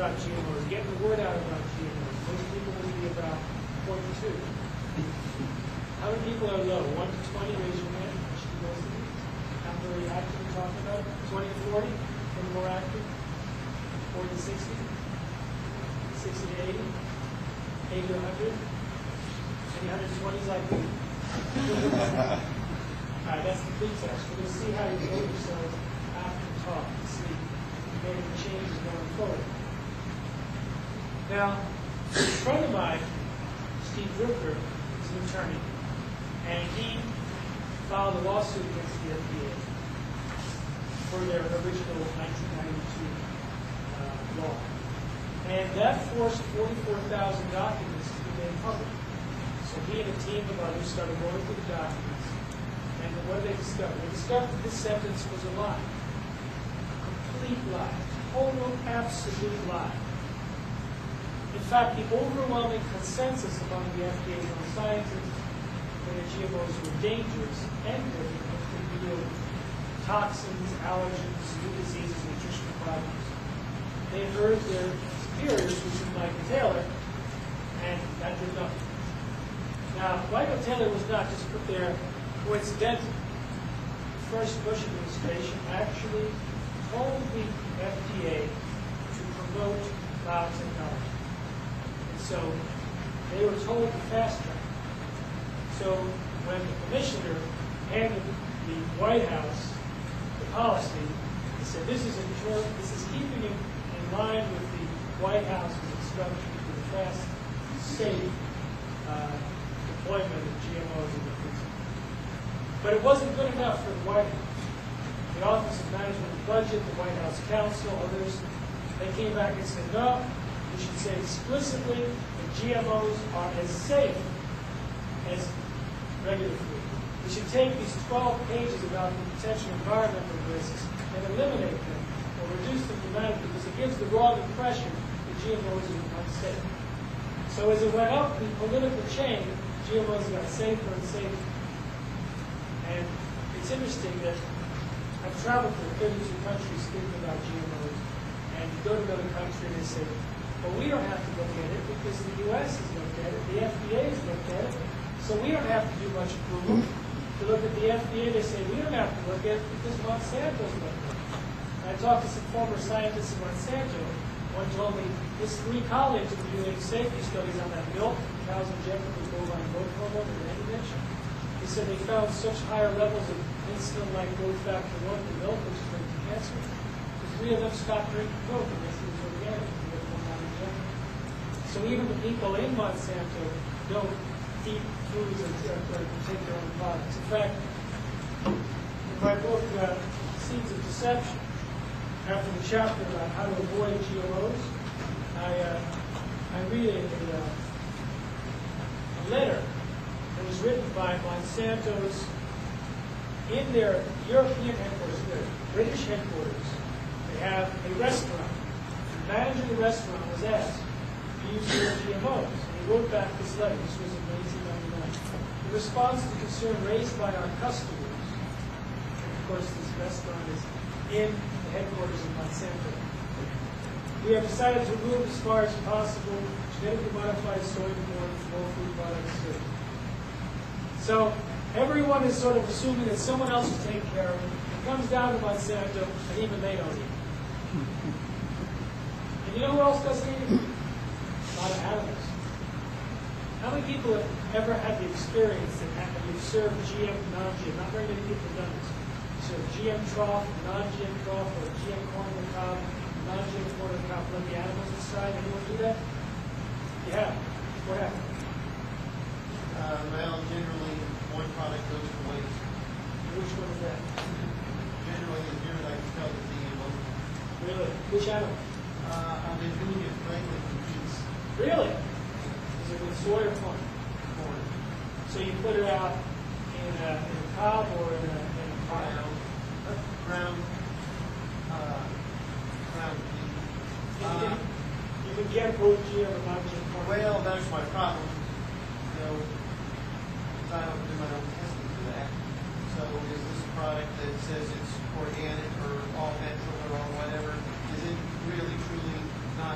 about GMOs, getting the word out about GMOs. Most people will be about 0.2. How many people are low? 1 to 20, raise your hand. Not very active in talking about it. 20 to 40, any more active? 40 to 60? 60 to 80? 80 to 100? Any 120s like me? All right, that's the pretest. We're going to see how you know yourselves after the talk to see if any changes going forward. Now, a friend of mine, Steve Drucker, is an attorney, and he filed a lawsuit against the FDA for their original 1992 law. And that forced 44,000 documents to be made public. So he and a team of others started going through the documents. And what did they discover? They discovered that this sentence was a lie. A complete lie. Total, absolute lie. In fact, the overwhelming consensus among the FDA's own scientists that the GMOs were dangerous and difficult to deal with toxins, allergens, new diseases, nutritional problems. They heard their superiors, which was Michael Taylor, and that did nothing. Now, Michael Taylor was not just put there coincidentally. The first Bush administration actually told the FDA to promote biotechnology. And so they were told to fast track. So when the commissioner handed the White House the policy, he said this is keeping in line with the White House's instruction for the fast, safe deployment of GMOs in the food supply. But it wasn't good enough for the White House. The Office of Management and Budget, the White House Counsel, others, they came back and said, no, we should say explicitly that GMOs are as safe as regular food. We should take these 12 pages about the potential environmental risks and eliminate them or reduce them dramatically because it gives the wrong impression that GMOs are unsafe. So as it went up the political chain, GMOs got safer and safer. And it's interesting that I've traveled to 32 countries speaking about GMOs, and you go to another country and they say, well, we don't have to look at it because the U.S. has looked at it, the FDA has looked at it, so we don't have to do much approval. To look at the FDA, they say, we don't have to look at it because Monsanto's looked at it. And I talked to some former scientists at Monsanto. One told me his 3 colleagues were doing safety studies on that milk, cows injected with bovine growth hormone and mentioned. He said they found such higher levels of insulin-like growth factor 1 in milk, which is linked to cancer. The 3 of them stopped drinking milk, and this was organic. So even the people in Monsanto don't eat foods or take their own products. In fact, in my book, Seeds of Deception, after the chapter about how to avoid GMOs, I read a letter that was written by Monsanto's in their European headquarters, their British headquarters. They have a restaurant. The manager of the restaurant was asked, do you use GMOs? And he wrote back this letter. This was in 1899. In response to the concern raised by our customers, and of course this restaurant is in headquarters in Monsanto. We have decided to remove as far as possible genetically modified soy corn from all food products. So everyone is sort of assuming that someone else is taking care of it. It comes down to Monsanto, and even they don't eat it. And you know who else doesn't eat it? A lot of animals. How many people have ever had the experience that you've served GM, non-GM? Not very many people have done this. So GM trough, non-GM trough, or GM corn on the cob, non-GM corn on the cob, let the animals decide. Anyone do that? Yeah. What happened? Well, generally, one product goes to waste. Which one is that? Generally, I can tell the GMO. Really? Which animal? I've been doing it mainly for geese. Really? Is it with soy or corn? Corn. So you put it out in a cob or in a pile? Ground beef. You can get both GM and non-GM corn. Well, that's my problem. You know, because I don't do my own testing for that. So is this a product that says it's organic or all natural or all whatever? Is it really, truly not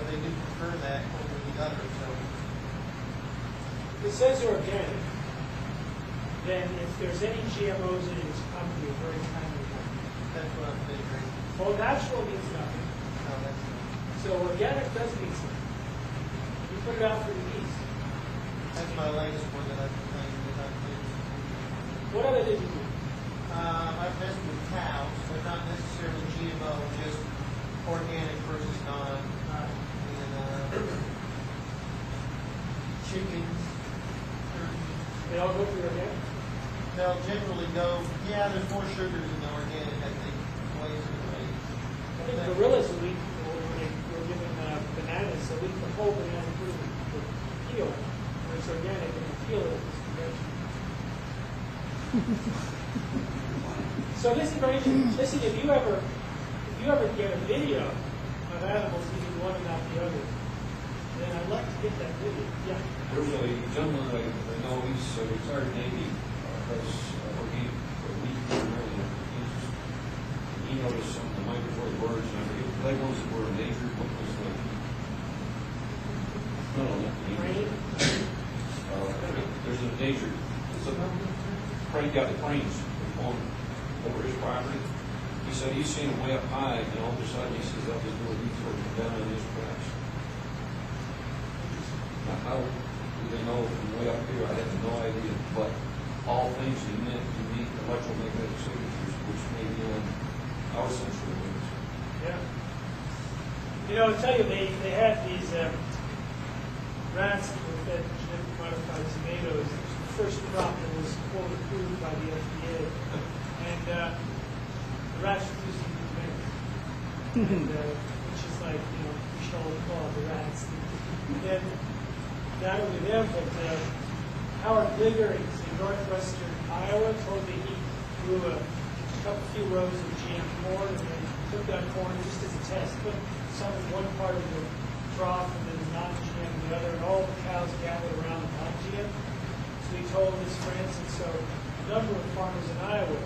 they do prefer that over the other, so. If it says organic, then if there's any GMOs in it, it's probably a very tiny amount. That's what I'm figuring. Well, natural means nothing. No, that's, So organic does mean something. You put it out for the geese. that's my latest one that I've been playing with. I've been- What other did you do? I've messed with cows, but not necessarily GMO, just organic versus non. And chickens, turkeys. They all go through organic? They'll generally go, yeah, there's more sugars in the organic, I think, ways and ways. I think gorillas will eat, when they were given bananas, they'll eat the whole banana through the peel. When it's organic, and the peel it, it's conventional. So this is very interesting. Listen, if you ever get a video of animals eating one and not the other, then I'd like to get that video. Yeah. There's a gentleman that I know, he's a retired Navy, does organic meat primarily. He noticed some of the migratory birds, and I forget the other ones that were endangered. What was the? No, not the Crane? There's an endangered. It's a crane, got the cranes on over his property. He said he's seen them way up high, and all of a sudden he sees up his little detour down in his tracks. Now, how do they know from way up here? I have no idea, but all things he meant to meet electromagnetic signatures, which may be on our sensory waves. Yeah. You know, I'll tell you, they had these rats that were fed genetically modified tomatoes. It was the first crop that was quote approved by the FDA. And the rats refused to eat tomatoes. And which is like, you know, we should all call the rats. And then, not only them, but Howard Bligger in northwestern Iowa told me he grew a few rows of GM corn, and then took that corn just as a test, put some in one part of the trough and then non-GM in the other, and all the cows gathered around the non-GM. So he told his friends, and so a number of farmers in Iowa,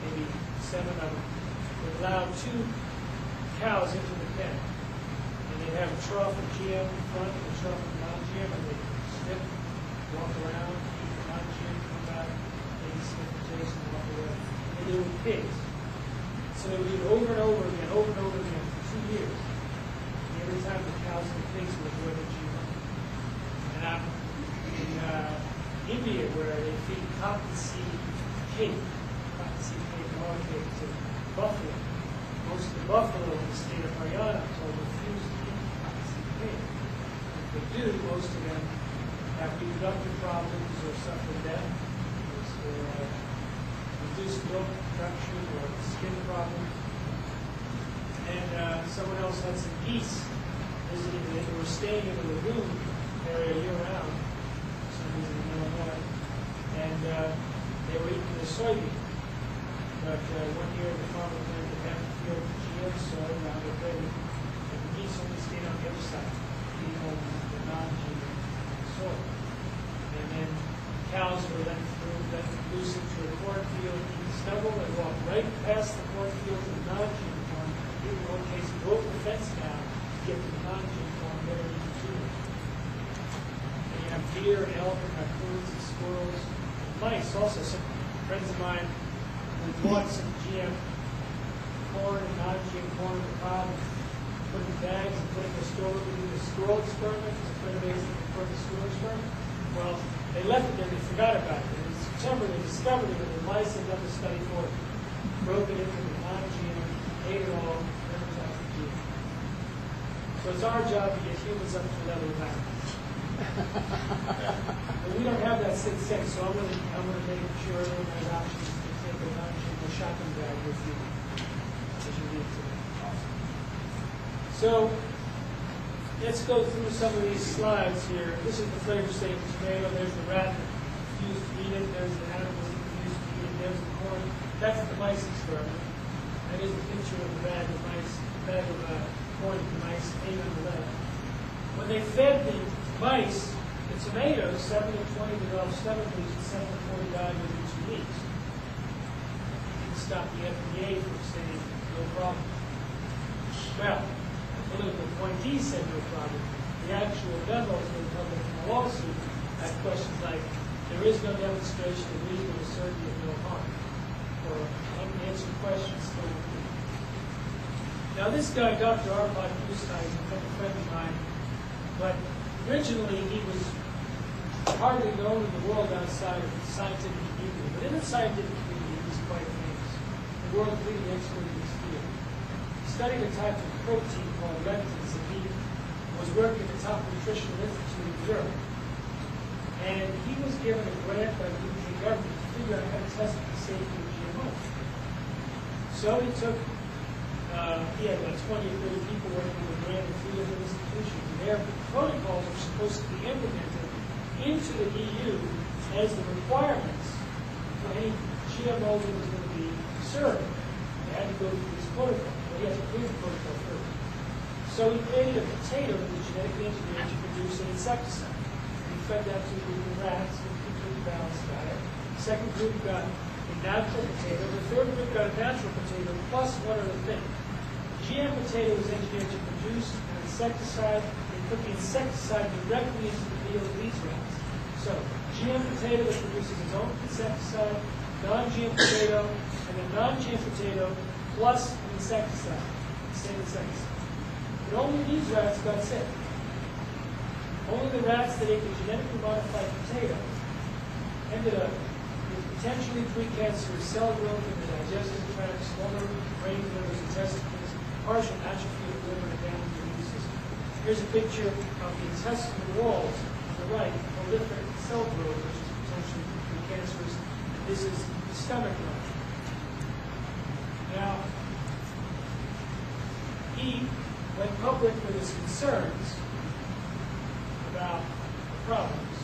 maybe 7 of them, would allow 2 cows into the pen. And they'd have a trough of GM in front and a trough of non-GM, and they'd snip, walk around, eat the non-GM, come back, maybe sniff the taste and walk away. And they were pigs. So they would do it over and over again for 2 years. And every time the cows and the pigs would enjoy the GM. And I'm in India, where they feed cottonseed cake to buffalo. Most of the buffalo in the state of Haryana are refused to eat cottonseed cake. If they do, most of them have reproductive problems or suffer death, or reduced milk production or skin problems. And someone else had some geese visiting. They were staying in the lagoon area year-round, for some reason in Illinois, and they were eating the soybean. But one year the farmer planted half the field of GM soy around the ready, and the geese only stayed on the other side, eating all the non-GM soy. And then cows were let loose into a cornfield, eat stubble, and walk right past the cornfield to the non-GM corn. In one case, broke the fence down to get to the non-GM corn, better than the two. And you have deer and elk and raccoons and squirrels and mice. Also, some friends of mine who bought some GM corn and non-GM corn in the cob, put it in bags and put it in the store to do the squirrel experiment. It's pretty amazing for the squirrel experiment. Well, they left it there, they forgot about it. And in September, they discovered it, and the mice had done the study for it, broke it into the non-GM, ate it all, never touched the GM. So it's our job to get humans up to the level of animals. But we don't have that sixth sense, so I'm going to make sure everyone has options to take a non-GM shopping bag with you as you need to. So, let's go through some of these slides here. This is the flavor statement tomato. There's the rat that refused to eat it. There's the animals that refused to eat it. There's the corn. That's the mice experiment. That is a picture of the bag of corn that the mice ate on the left. When they fed the mice the tomatoes, 7 to 20 developed stomach leaks, and 7 to 40 died within 2 weeks. It didn't stop the FDA from saying no problem. Well, political appointees said no problem. The actual memos that were public in the lawsuit had questions like, there is no demonstration of reasonable certainty of no harm, or unanswered questions still repeat. Now this guy, Dr. Arpad Pusztai, is a friend of mine, but originally he was hardly known in the world outside of the scientific community, but in the scientific community he was quite famous, the world's leading expert in this field. He studied a type of protein called lectins, and he was working at the top nutritional institute in Europe. And he was given a grant by the UK government to figure out how to test the safety of GMOs. So he took, he had about 20 or 30 people working with a grant in 3 different institutions, and their protocols were supposed to be implemented into the EU as the requirements for any GMO that was going to be served. They had to go through this protocol, but he had to clear the protocol first. So he created a potato that was genetically engineered to produce an insecticide. He fed that to a group of rats with a completely balanced diet. The second group got a natural potato. The third group got a natural potato plus one other thing. GM potato was engineered to produce an insecticide. They put the insecticide directly into the meal of these rats. So GM potato that produces its own insecticide, non-GM potato, and a non-GM potato plus an insecticide, the same insecticide. But only these rats got sick. Only the rats that ate the genetically modified potato ended up with potentially precancerous cell growth in the digestive tract, stomach, brain, livers, intestines, partial atrophy of the liver, and damage to the immune system. Here's a picture of the intestinal walls on the right, prolific cell growth, which is potentially precancerous. And this is the stomach line. Now, he went public with his concerns about the problems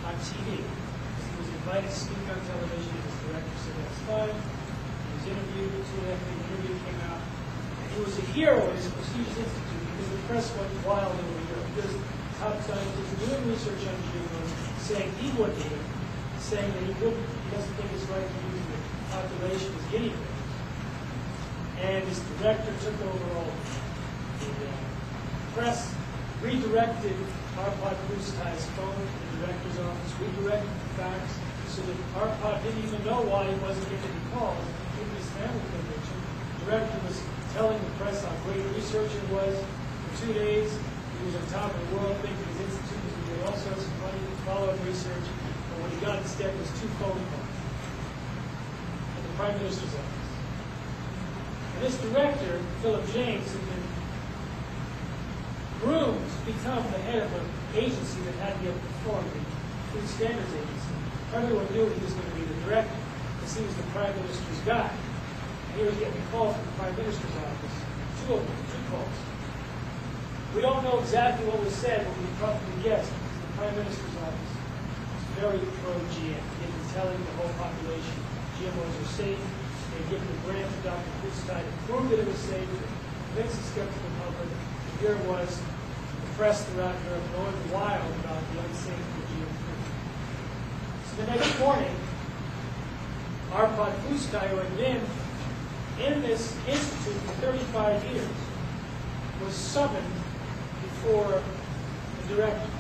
on TV. He was invited to speak on television. His director said that's fine. He was interviewed. Soon after the interview came out, and he was a hero at his prestigious institute because the press went wild over Europe. Because top scientists doing research on GMOs saying he wouldn't eat it, saying that he doesn't think it's right to use the population as guinea pigs. And his director took over all the press, redirected Arpad Pusztai's phone to the director's office, redirected the facts, so that Arpad didn't even know why he wasn't getting any calls. Given his family conviction, the director was telling the press how great research it was. For 2 days, he was on top of the world, thinking his institute was going to get all sorts of money to follow up research. But what he got instead was 2 phone calls from the Prime Minister's office. And this director, Philip James, had been groomed to become the head of an agency that had to be able to perform, the Food Standards Agency. Everyone knew he was going to be the director because he was the Prime Minister's guy. And he was getting a call from the Prime Minister's office, 2 of them, 2 calls. We don't know exactly what was said, but we can probably guess because the Prime Minister's office was very pro-GM. They've been telling the whole population GMOs are safe. They've given a grant to Dr. Pusztai to prove that it was safe, to convince the skeptical public. And here it was, the press throughout Europe going wild about the unsafety of GM food. So the next morning, Arpad Pusztai, who had been in this institute for 35 years, was summoned before the director.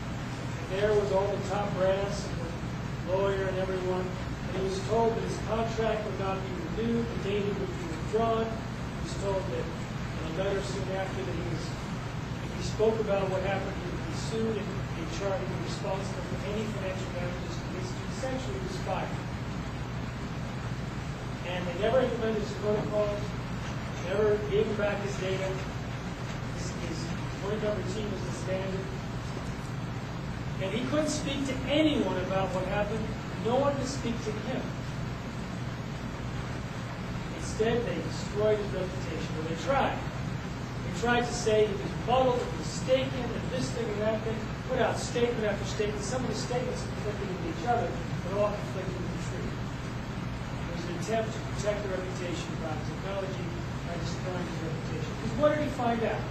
And there was all the top brass and the lawyer and everyone. And he was told that his contract would not be renewed, the date would be withdrawn. He was told that in a letter soon after that if he spoke about what happened, he would be sued and be charged and responsible for any financial damages to the institute. Essentially, he was fired. And they never implemented his protocols, never gave him back his data. His 20-member team was disbanded. And he couldn't speak to anyone about what happened. No one could speak to him. Instead, they destroyed his reputation. Well, they tried. They tried to say he was muddled and mistaken and this thing and that thing, put out statement after statement. Some of the statements conflicted with each other, but all conflicted with the truth. It was an attempt to protect the reputation of biotechnology by destroying his reputation. Because what did he find out?